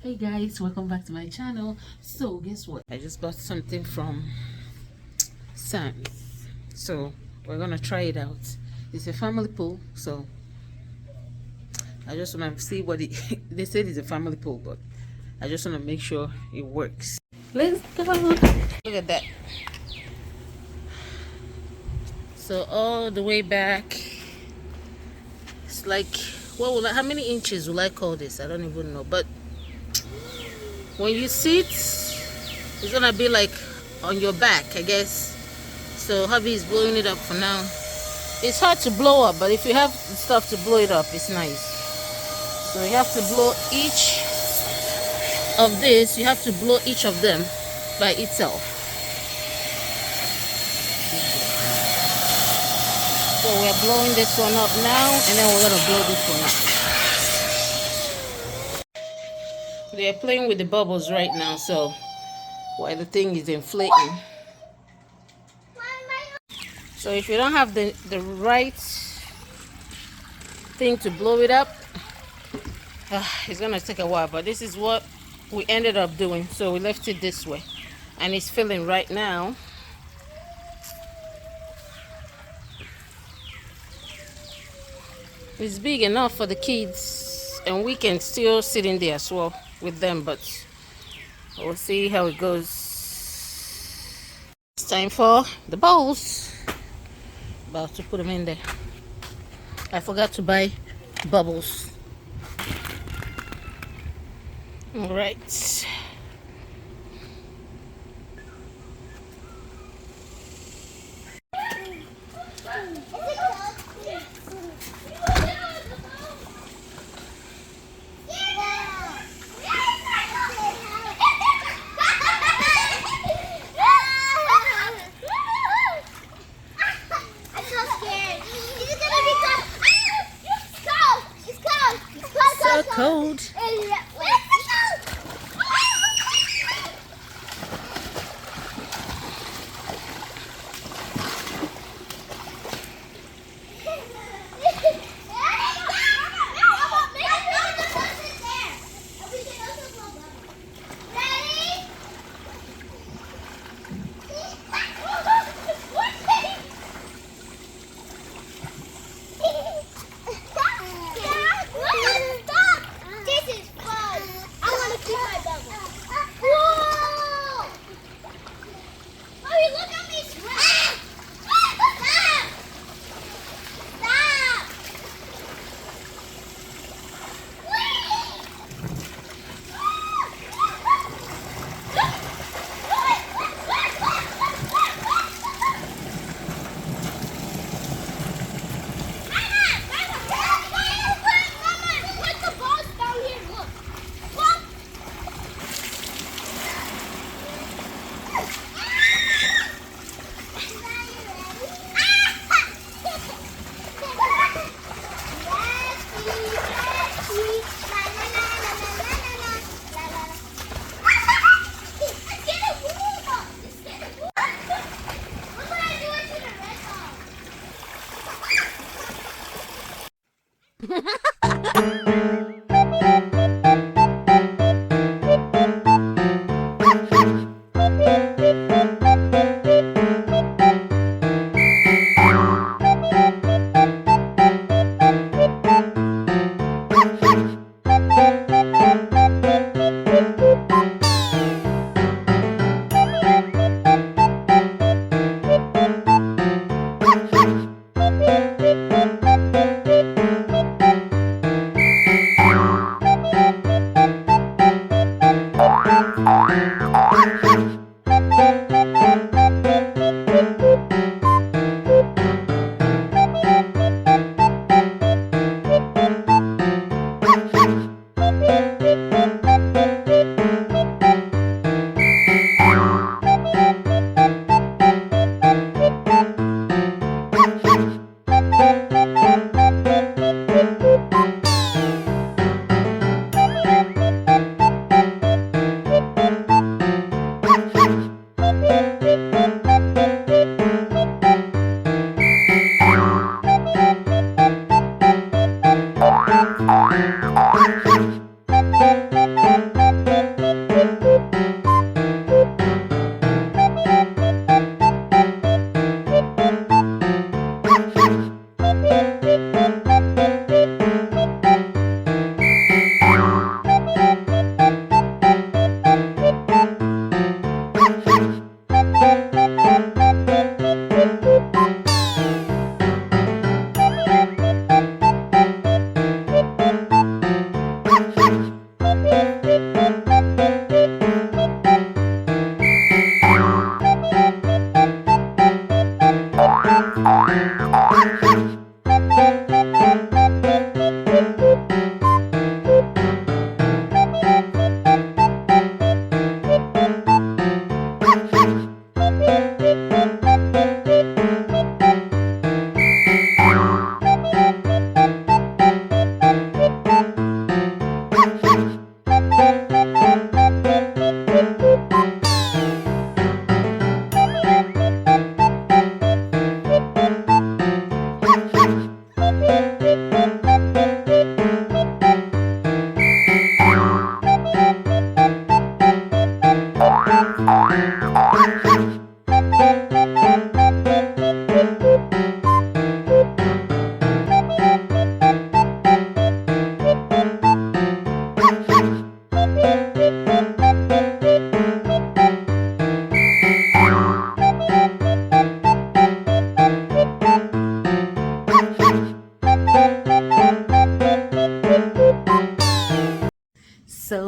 Hey guys, welcome back to my channel. So guess what, I just bought something from Sam's, so we're gonna try it out. It's a family pool, so I just want to see what it they said it's a family pool, but I just want to make sure it works. Let's go. Look at that. So all the way back, it's like, how many inches will I call this? I don't even know, but when you sit, it's gonna be like on your back, I guess. So hubby is blowing it up for now. It's hard to blow up, but if you have stuff to blow it up, it's nice. So you have to blow each of this, you have to blow each of them by itself. So we're blowing this one up now, and then we're gonna blow this one up. They're playing with the bubbles right now, so while the thing is inflating. So if you don't have the right thing to blow it up, it's gonna take a while, but this is what we ended up doing. So we left it this way, and it's filling right now. It's big enough for the kids, and we can still sit in there as well with them, but we'll see how it goes. It's time for the bowls. About to put them in there. I forgot to buy bubbles. All right. So cold.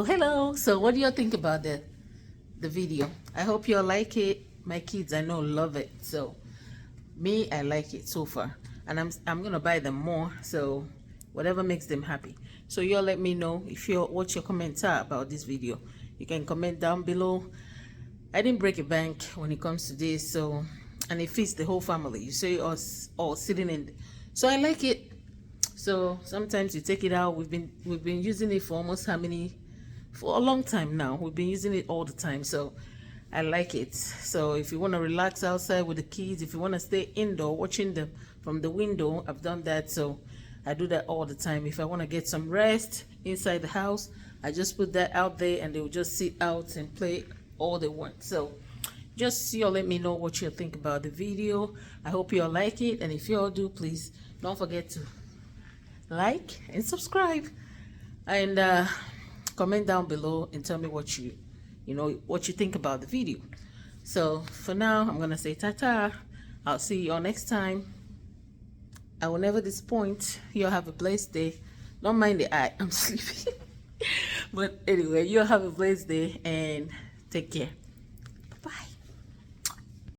Hello. So what do you think about the video? I hope you all like it. My kids, I know, love it. So me, I like it so far, and I'm gonna buy them more. So whatever makes them happy. So you all let me know if you what your comments are about this video. You can comment down below. I didn't break a bank when it comes to this, so, and it fits the whole family. You see us all sitting in, so I like it. So sometimes you take it out. We've been using it for almost for a long time now. We've been using it all the time, so I like it. So if you want to relax outside with the kids, if you want to stay indoor watching them from the window, I've done that. So I do that all the time. If I want to get some rest inside the house, I just put that out there and they will just sit out and play all they want. So just you all let me know what you think about the video. I hope you all like it, and if you all do, please don't forget to like and subscribe, and comment down below and tell me what you think about the video. So for now, I'm gonna say ta-ta. I'll see you all next time. I will never disappoint. You all have a blessed day. Don't mind the eye, I'm sleeping. But anyway, you all have a blessed day and take care.